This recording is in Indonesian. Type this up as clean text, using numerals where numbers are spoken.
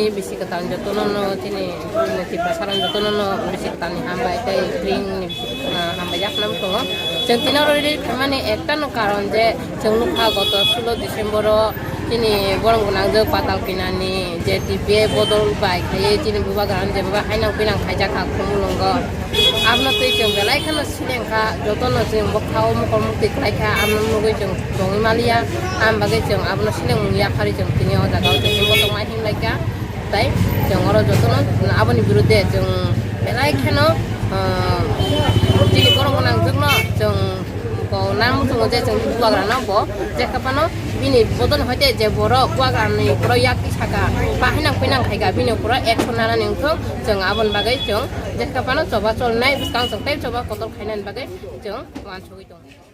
ni bisi ketan jotono no tini tiba saran jotono no bisi ketan ni hamba itai ring ni hamba jak nam to jeng tina rori khamani ekta no karon je jeng nukha goto 16 December tini borong gunang je patal kinani je tibe bodol bai khaye tini buba garan je buba hainang pinang khaija kha khumulongo amna tei jeng belai khana sileng kha jotono jeng bokhao mokol mukti khai kha amna nugui jeng dongi malia am bagai jeng amna sileng ya khari jeng tini o jaga jeng botong mai him laika tai jeng oro jotono aboni birude jeng belai khano tini borong gunang jengno jeng ko namu tungo je jeng buba garan bo je kapano bini bodon hoite je boro kuagan ni pro yaki saka pahinang pinang khaiga bini pro 100 nara ningthong jeng abon bagai jeng je kapano coba chol nai biskang jeng tai coba kotol khainan bagai jeng wan chogoi dong